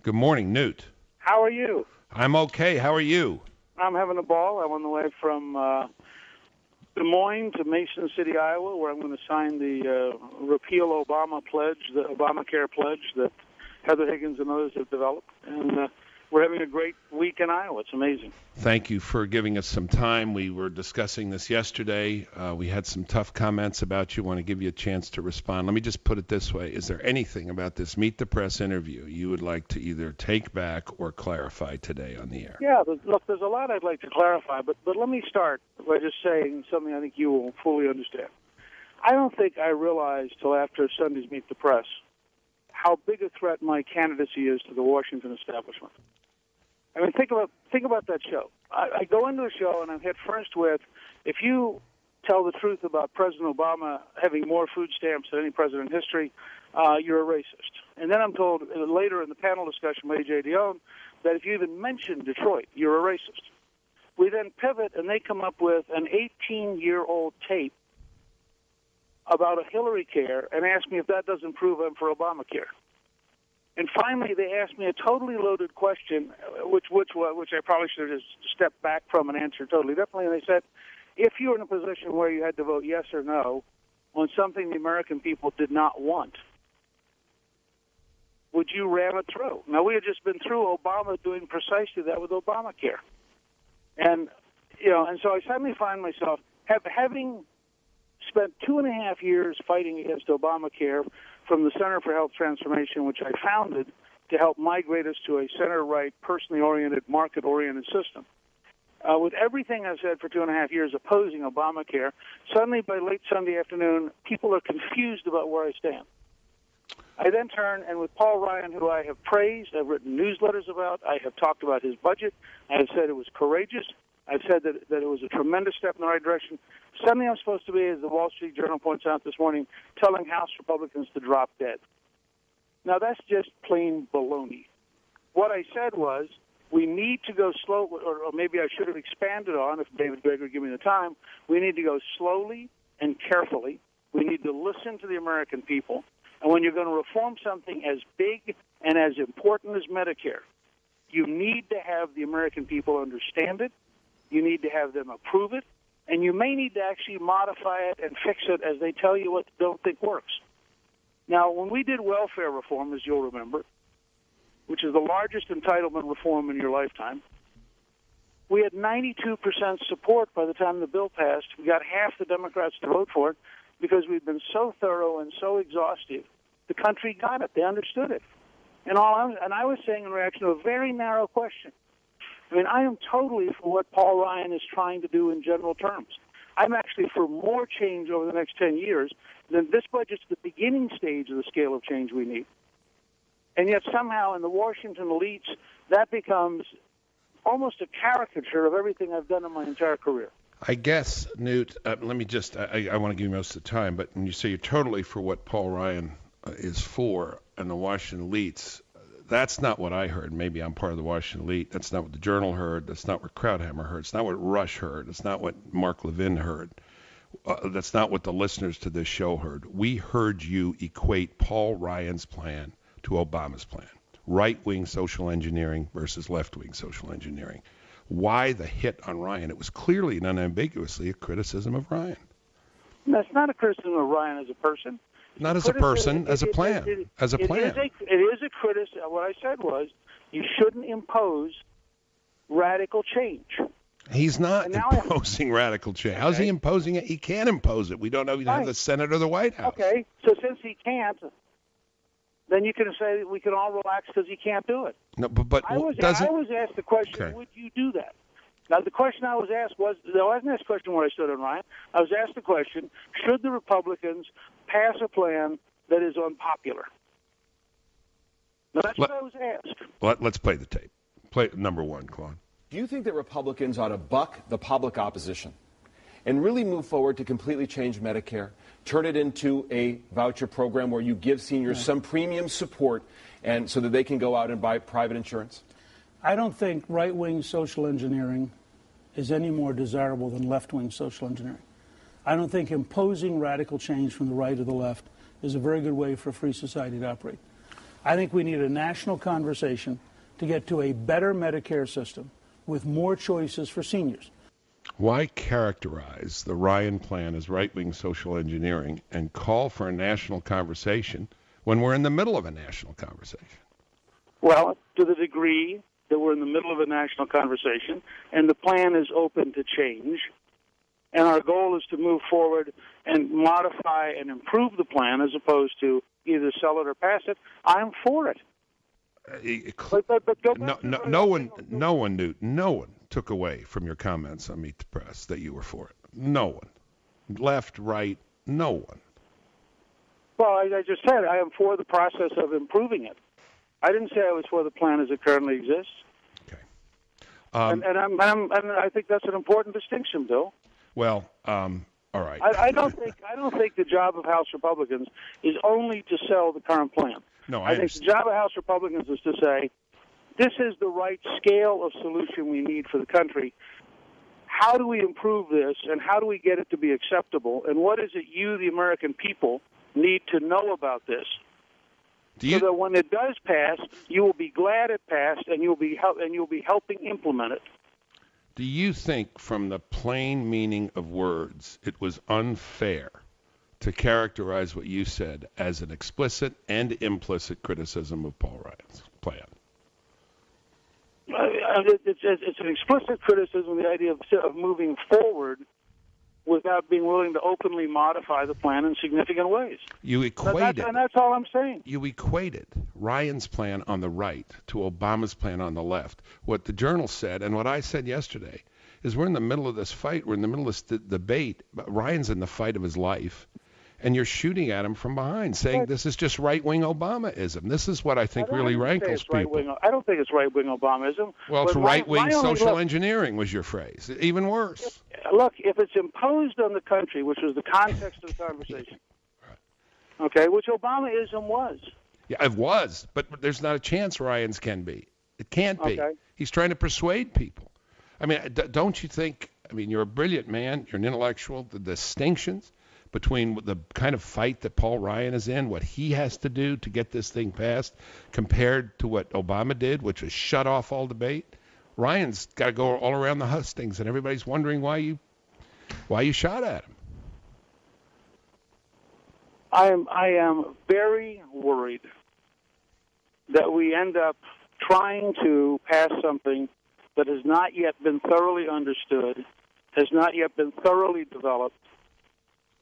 Good morning, Newt. How are you? I'm okay. How are you? I'm having a ball. I'm on the way from Des Moines to Mason City, Iowa, where I'm going to sign the repeal Obama pledge, the Obamacare pledge that Heather Higgins and others have developed. And we're having a great week in Iowa. It's amazing. Thank you for giving us some time. We were discussing this yesterday. We had some tough comments about you. I want to give you a chance to respond. Let me just put it this way. Is there anything about this Meet the Press interview you would like to either take back or clarify today on the air? Yeah, look, there's a lot I'd like to clarify, but let me start by just saying something I think you will fully understand. I don't think I realized till after Sunday's Meet the Press how big a threat my candidacy is to the Washington establishment. I mean, think about that show. I go into a show and I'm hit first with, if you tell the truth about President Obama having more food stamps than any president in history, you're a racist. And then I'm told later in the panel discussion by A.J. Dionne that if you even mention Detroit, you're a racist. We then pivot and they come up with an 18-year-old tape about a Hillary care and ask me if that doesn't prove I'm for Obamacare. And finally, they asked me a totally loaded question, which I probably should have just stepped back from and answered totally differently. And they said, if you were in a position where you had to vote yes or no on something the American people did not want, would you ram it through? Now, we had just been through Obama doing precisely that with Obamacare. And, and so I suddenly find myself having spent 2.5 years fighting against Obamacare from the Center for Health Transformation, which I founded to help migrate us to a center-right, personally oriented, market-oriented system. With everything I've said for 2.5 years opposing Obamacare, suddenly by late Sunday afternoon, people are confused about where I stand. I then turn, and with Paul Ryan, who I have praised, I've written newsletters about, I have talked about his budget, I have said it was courageous, I've said that it was a tremendous step in the right direction. Suddenly I'm supposed to be, as the Wall Street Journal points out this morning, telling House Republicans to drop dead. Now, that's just plain baloney. What I said was, we need to go slow, or maybe I should have expanded on, if David Gregg would give me the time, we need to go slowly and carefully. We need to listen to the American people. And when you're going to reform something as big and as important as Medicare, you need to have the American people understand it. You need to have them approve it. And you may need to actually modify it and fix it as they tell you what they don't think works. Now, when we did welfare reform, as you'll remember, which is the largest entitlement reform in your lifetime, we had 92% support by the time the bill passed. We got half the Democrats to vote for it because we've been so thorough and so exhaustive. The country got it. They understood it. And I was saying in reaction to a very narrow question. I mean, I am totally for what Paul Ryan is trying to do in general terms. I'm actually for more change over the next 10 years than this budget's the beginning stage of the scale of change we need. And yet somehow in the Washington elites, that becomes almost a caricature of everything I've done in my entire career. I guess, Newt, let me just, I want to give you most of the time, but when you say you're totally for what Paul Ryan is for and the Washington elites, that's not what I heard. Maybe I'm part of the Washington elite. That's not what the Journal heard. That's not what Krauthammer heard. It's not what Rush heard. It's not what Mark Levin heard. That's not what the listeners to this show heard. We heard you equate Paul Ryan's plan to Obama's plan. Right-wing social engineering versus left-wing social engineering. Why the hit on Ryan? It was clearly and unambiguously a criticism of Ryan. That's not a criticism of Ryan as a person. Not as a person, as a plan. As a plan. It is a criticism. What I said was you shouldn't impose radical change. He's not imposing radical change. Okay. How's he imposing it? He can't impose it. We don't know if he have the Senate or the White House. Okay, so since he can't, then you can say we can all relax because he can't do it. No, but I was asked the question, Would you do that? Now, the question I was asked I wasn't asked the question where I stood on Ryan. I was asked the question, should the Republicans pass a plan that is unpopular? Now, that's what I was asked. Let's play the tape. Play number one, Claude. Do you think that Republicans ought to buck the public opposition and really move forward to completely change Medicare, turn it into a voucher program where you give seniors some premium support and so that they can go out and buy private insurance? I don't think right-wing social engineering is any more desirable than left-wing social engineering. I don't think imposing radical change from the right or the left is a very good way for a free society to operate. I think we need a national conversation to get to a better Medicare system with more choices for seniors. Why characterize the Ryan plan as right-wing social engineering and call for a national conversation when we're in the middle of a national conversation? Well, to the degree that we're in the middle of a national conversation and the plan is open to change, and our goal is to move forward and modify and improve the plan as opposed to either sell it or pass it, I'm for it. No one took away from your comments on Meet the Press that you were for it. No one. Left, right, no one. Well, I just said I am for the process of improving it. I didn't say I was for the plan as it currently exists. Okay. And I think that's an important distinction, Bill. Well, all right. I don't think the job of House Republicans is only to sell the current plan. No, I think the job of House Republicans is to say, this is the right scale of solution we need for the country. How do we improve this, and how do we get it to be acceptable? And what is it you, the American people, need to know about this? So that when it does pass, you will be glad it passed, and you'll be helping implement it. Do you think, from the plain meaning of words, it was unfair to characterize what you said as an explicit and implicit criticism of Paul Ryan's plan? It's an explicit criticism of the idea of moving forward without being willing to openly modify the plan in significant ways. You equated, and that's all I'm saying. You equated Ryan's plan on the right to Obama's plan on the left. What the Journal said and what I said yesterday is we're in the middle of this fight. We're in the middle of this debate. Ryan's in the fight of his life. And you're shooting at him from behind, saying this is just right-wing Obamaism. This is what I think really rankles people. I don't think it's right-wing Obamaism. Well, it's right-wing social engineering was your phrase. Even worse. Look, if it's imposed on the country, which was the context of the conversation, okay, which Obamaism was. Yeah, it was, but there's not a chance Ryan's can be. It can't be. Okay. He's trying to persuade people. I mean, don't you think, I mean, you're a brilliant man, you're an intellectual, the distinctions between the kind of fight that Paul Ryan is in, what he has to do to get this thing passed, compared to what Obama did, which was shut off all debate. Ryan's got to go all around the hustings, and everybody's wondering why you shot at him. I am very worried that we end up trying to pass something that has not yet been thoroughly understood, has not yet been thoroughly developed,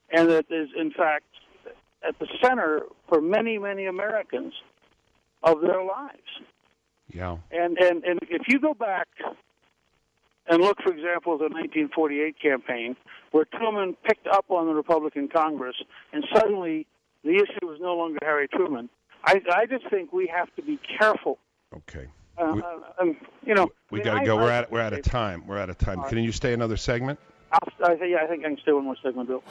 and that is, in fact, at the center for many, many Americans of their lives. Yeah. And if you go back and look, for example, at the 1948 campaign, where Truman picked up on the Republican Congress, and suddenly the issue was no longer Harry Truman, I just think we have to be careful. Okay. We got to go. We're out of time. We're out of time. Can you stay another segment? I think I can stay one more segment, Bill.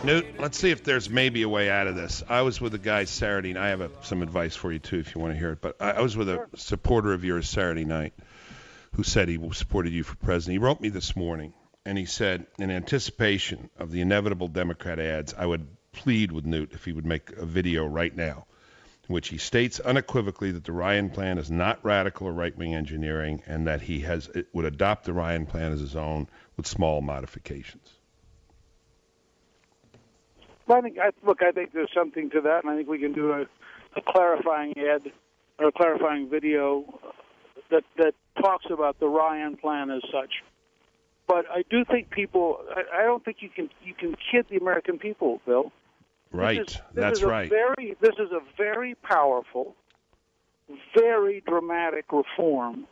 Newt, let's see if there's maybe a way out of this. I was with a guy Saturday, and I have some advice for you, too, if you want to hear it. But I was with a supporter of yours Saturday night who said he supported you for president. He wrote me this morning, and he said, in anticipation of the inevitable Democrat ads, I would plead with Newt if he would make a video right now in which he states unequivocally that the Ryan plan is not radical or right-wing engineering, and that he would adopt the Ryan plan as his own with small modifications. Well, I think there's something to that, and I think we can do a clarifying ad or a clarifying video that talks about the Ryan plan as such. But I do think I don't think you can kid the American people, Bill. Right. That's right. This is a very powerful, very dramatic reform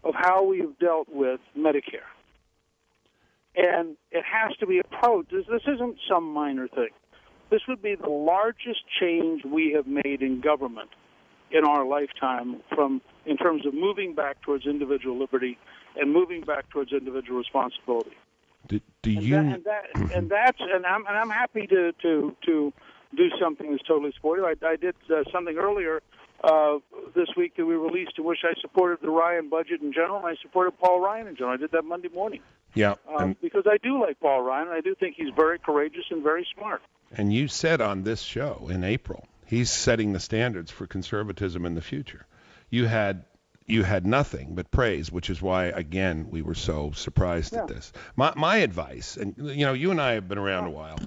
of how we've dealt with Medicare. And it has to be approached. This isn't some minor thing. This would be the largest change we have made in government in our lifetime, in terms of moving back towards individual liberty and moving back towards individual responsibility. I'm happy to do something that's totally supportive. I did something earlier this week that we released in which I supported the Ryan budget in general, and I supported Paul Ryan in general. I did that Monday morning. Yeah. Because I do like Paul Ryan, and I do think he's very courageous and very smart. And you said on this show in April, He's setting the standards for conservatism in the future. You had nothing but praise, which is why, again, we were so surprised at this. My advice, and you and I have been around a while,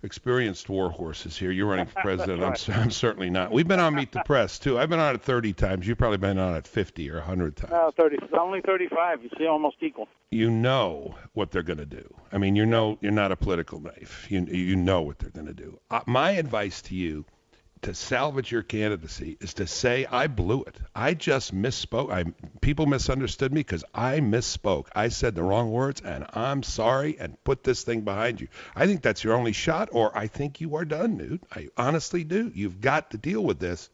experienced war horses here. You're running for president. Right. I'm certainly not. We've been on Meet the Press too. I've been on it 30 times. You've probably been on it 50 or 100 times. 30. Only 35. You see, almost equal. You know what they're going to do. I mean, you're not a political knife. You know what they're going to do. My advice to you, to salvage your candidacy, is to say, I blew it. I just misspoke. People misunderstood me because I misspoke. I said the wrong words, and I'm sorry, and put this thing behind you. I think that's your only shot, or I think you are done, Newt. I honestly do. You've got to deal with this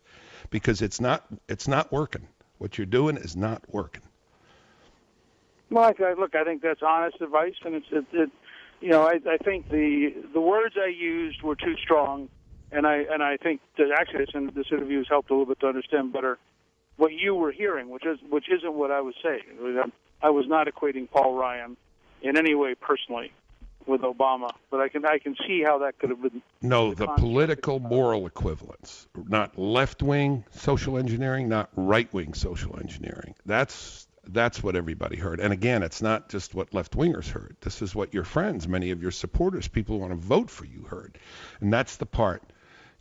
because it's not working. What you're doing is not working. Well, I think that's honest advice, and I think the words I used were too strong. And I think that actually this interview has helped a little bit to understand better what you were hearing, which isn't what I was saying. I was not equating Paul Ryan in any way personally with Obama, but I can see how that could have been. No, the political moral equivalence, not left-wing social engineering, not right-wing social engineering. That's what everybody heard. And again, it's not just what left-wingers heard. This is what your friends, many of your supporters, people who want to vote for you, heard. And that's the part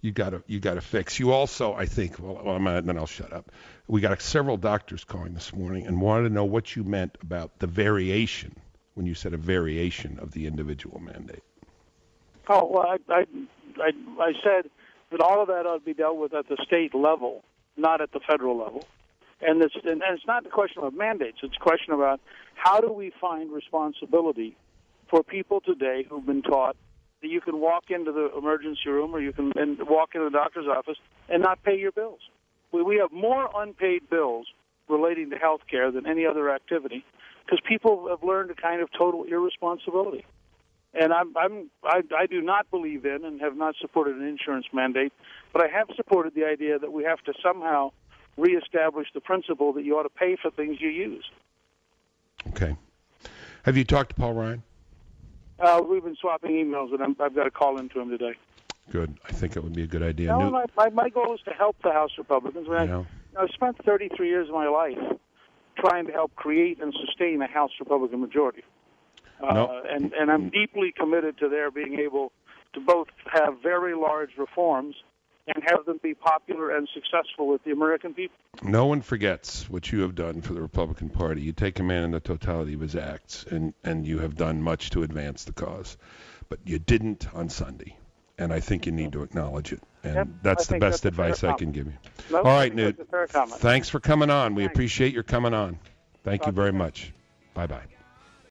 you got to fix. You also, I think, then I'll shut up. We got several doctors calling this morning and wanted to know what you meant about the variation when you said a variation of the individual mandate. Oh, well, I said that all of that ought to be dealt with at the state level, not at the federal level. And it's not the question of mandates. It's a question about how do we find responsibility for people today who've been taught that you can walk into the emergency room or you can walk into the doctor's office and not pay your bills. We have more unpaid bills relating to health care than any other activity because people have learned a kind of total irresponsibility. And I do not believe in and have not supported an insurance mandate, but I have supported the idea that we have to somehow reestablish the principle that you ought to pay for things you use. Okay. Have you talked to Paul Ryan? We've been swapping emails, and I've got to call into him today. Good. I think it would be a good idea. No, my goal is to help the House Republicans. I've spent 33 years of my life trying to help create and sustain a House Republican majority. And I'm deeply committed to their being able to both have very large reforms and have them be popular and successful with the American people. No one forgets what you have done for the Republican Party. You take a man in the totality of his acts, and you have done much to advance the cause. But you didn't on Sunday, and I think you need to acknowledge it. And that's the best advice I can give you. No, all right, Newt. Thanks for coming on. We appreciate your coming on. Thank you very much. Bye-bye.